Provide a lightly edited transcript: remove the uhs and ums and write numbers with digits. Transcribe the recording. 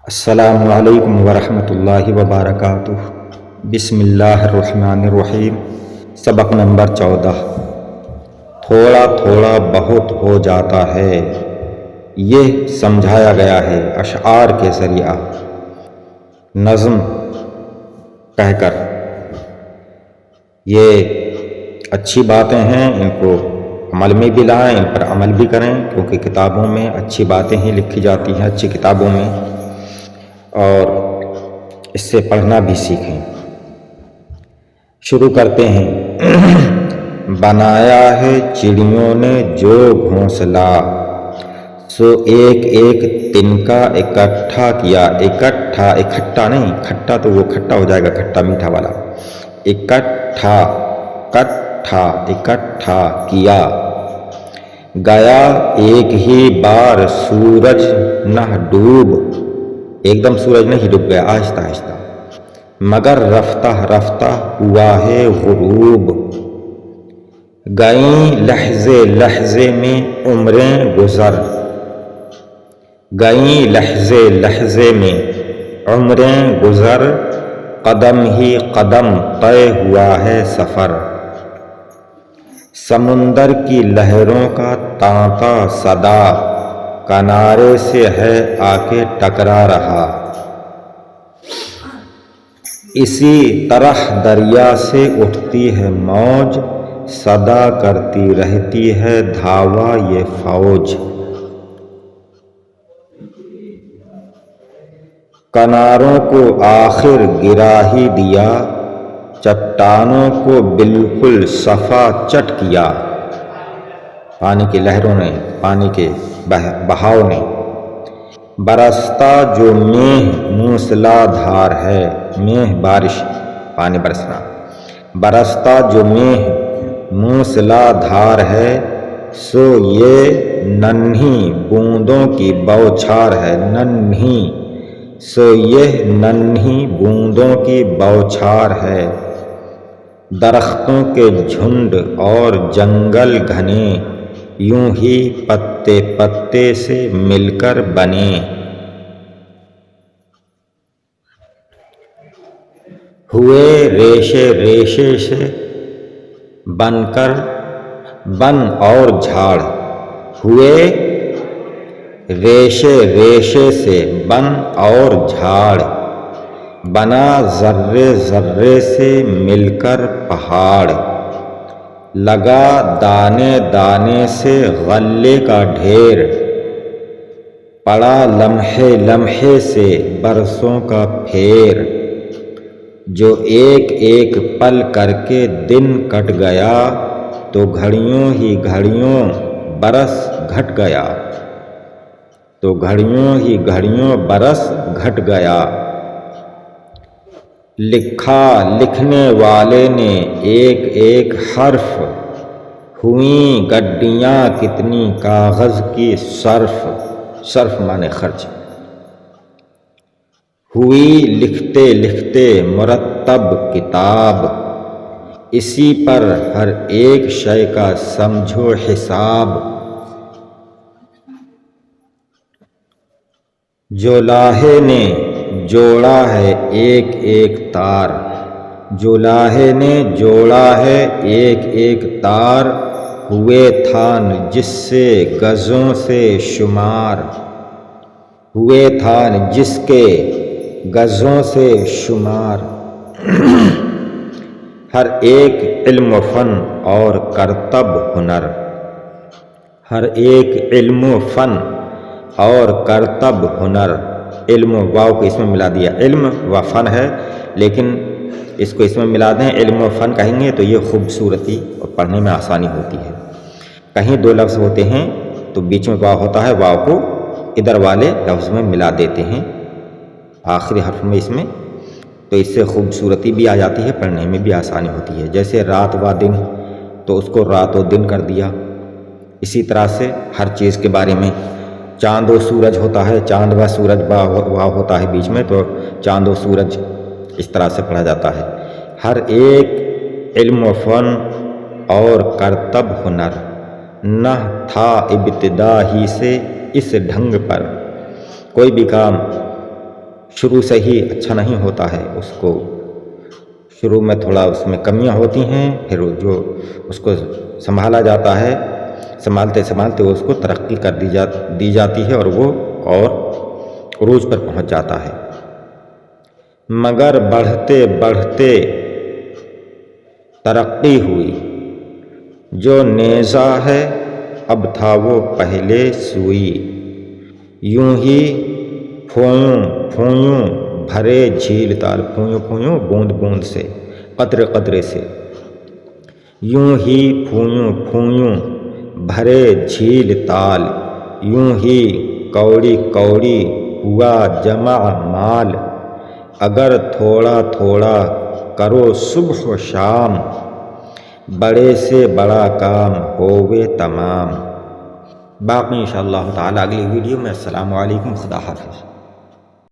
السلام علیکم ورحمۃ اللہ وبرکاتہ۔ بسم اللہ الرحمن الرحیم۔ سبق نمبر 14۔ تھوڑا تھوڑا بہت ہو جاتا ہے، یہ سمجھایا گیا ہے اشعار کے ذریعہ نظم کہہ کر۔ یہ اچھی باتیں ہیں، ان کو عمل میں بھی لائیں، ان پر عمل بھی کریں، کیونکہ کتابوں میں اچھی باتیں ہی لکھی جاتی ہیں، اچھی کتابوں میں، اور اس سے پڑھنا بھی سیکھیں۔ شروع کرتے ہیں۔ بنایا ہے چڑیوں نے جو گھونسلہ، سو ایک ایک تنکا اکٹھا کیا۔ اکٹھا نہیں، کھٹا تو وہ کھٹا ہو جائے گا، کھٹا میٹھا والا۔ اکٹھا کیا۔ گیا ایک ہی بار سورج نہ ڈوب، ایک دم سورج نہیں ڈوب گیا، آہستہ آہستہ، مگر رفتہ رفتہ ہوا ہے غروب۔ گئیں لحظے لحظے میں عمریں گزر، گئیں لحظے لحظے میں عمریں گزر، قدم ہی قدم طے ہوا ہے سفر۔ سمندر کی لہروں کا تانتا صدا، کنارے سے ہے آ کے ٹکرا رہا۔ اسی طرح دریا سے اٹھتی ہے موج، صدا کرتی رہتی ہے دھاوا یہ فوج۔ کناروں کو آخر گرا ہی دیا، چٹانوں کو بالکل صفا چٹ کیا۔ پانی کی لہروں نے، پانی کے بہاؤ نے۔ برستا جو مینہ موسلا دھار ہے، مینہ بارش، پانی برسنا۔ برستا جو مینہ موسلا دھار ہے، سو یہ ننھی بوندوں کی بوچھار ہے۔ ننھی، سو یہ ننھی بوندوں کی بوچھار ہے۔ درختوں کے جھنڈ اور جنگل گھنے، یوں ہی پتے پتے سے مل کر بنے۔ ہوئے ریشے ریشے سے بن کر بن اور جھاڑ، ہوئے ریشے ریشے سے بن اور جھاڑ، بنا ذرے ذرے سے مل کر پہاڑ۔ لگا دانے دانے سے غلے کا ڈھیر، پڑا لمحے لمحے سے برسوں کا پھیر۔ جو ایک ایک پل کر کے دن کٹ گیا، تو گھڑیوں ہی گھڑیوں برس گھٹ گیا، تو گھڑیوں ہی گھڑیوں برس گھٹ گیا۔ لکھا لکھنے والے نے ایک ایک حرف، ہوئیں گڈیاں کتنی کاغذ کی صرف، صرف مانے خرچ۔ ہوئی لکھتے لکھتے مرتب کتاب، اسی پر ہر ایک شے کا سمجھو حساب۔ جو لاہے نے جوڑا ہے ایک ایک تار، جو لاہے نے جوڑا ہے ایک ایک تار، ہوئے تھان جس سے گزوں سے شمار، ہوئے تھان جس کے گزوں سے شمار۔ ہر ایک علم و فن اور کرتب ہنر، ہر ایک علم و فن اور کرتب ہنر۔ علم و واو کو اس میں ملا دیا، علم و فن ہے لیکن اس کو اس میں ملا دیں، علم و فن کہیں گے تو یہ خوبصورتی اور پڑھنے میں آسانی ہوتی ہے۔ کہیں دو لفظ ہوتے ہیں تو بیچ میں واو ہوتا ہے، واو کو ادھر والے لفظ میں ملا دیتے ہیں آخری حرف میں اس میں، تو اس سے خوبصورتی بھی آ جاتی ہے، پڑھنے میں بھی آسانی ہوتی ہے۔ جیسے رات و دن، تو اس کو رات و دن کر دیا۔ اسی طرح سے ہر چیز کے بارے میں، چاند و سورج ہوتا ہے، چاند و سورج واو ہوتا ہے بیچ میں، تو چاند و سورج اس طرح سے پڑھا جاتا ہے۔ ہر ایک علم و فن اور کرتب ہنر، نہ تھا ابتدا ہی سے اس ڈھنگ پر۔ کوئی بھی کام شروع سے ہی اچھا نہیں ہوتا ہے، اس کو شروع میں تھوڑا اس میں کمیاں ہوتی ہیں، پھر جو اس کو سنبھالا جاتا ہے، سنبھالتے سنبھالتے اس کو ترقی کر دی جاتی ہے اور وہ اور عروج پر پہنچ جاتا ہے۔ مگر بڑھتے بڑھتے ترقی ہوئی، جو نیزہ ہے اب تھا وہ پہلے سوئی، یوں ہی پھویوں پھویوں بھرے جھیل تال، پھویوں پھویوں بوند بوند سے، قطرے قطرے سے، یوں ہی پھویوں پھویوں بھرے جھیل تال، یوں ہی کوڑی کوڑی ہوا جمع مال، اگر تھوڑا تھوڑا کرو صبح و شام، بڑے سے بڑا کام ہووے تمام۔ باقی انشاءاللہ تعالی اگلی ویڈیو میں۔ السلام علیکم، خدا حافظ۔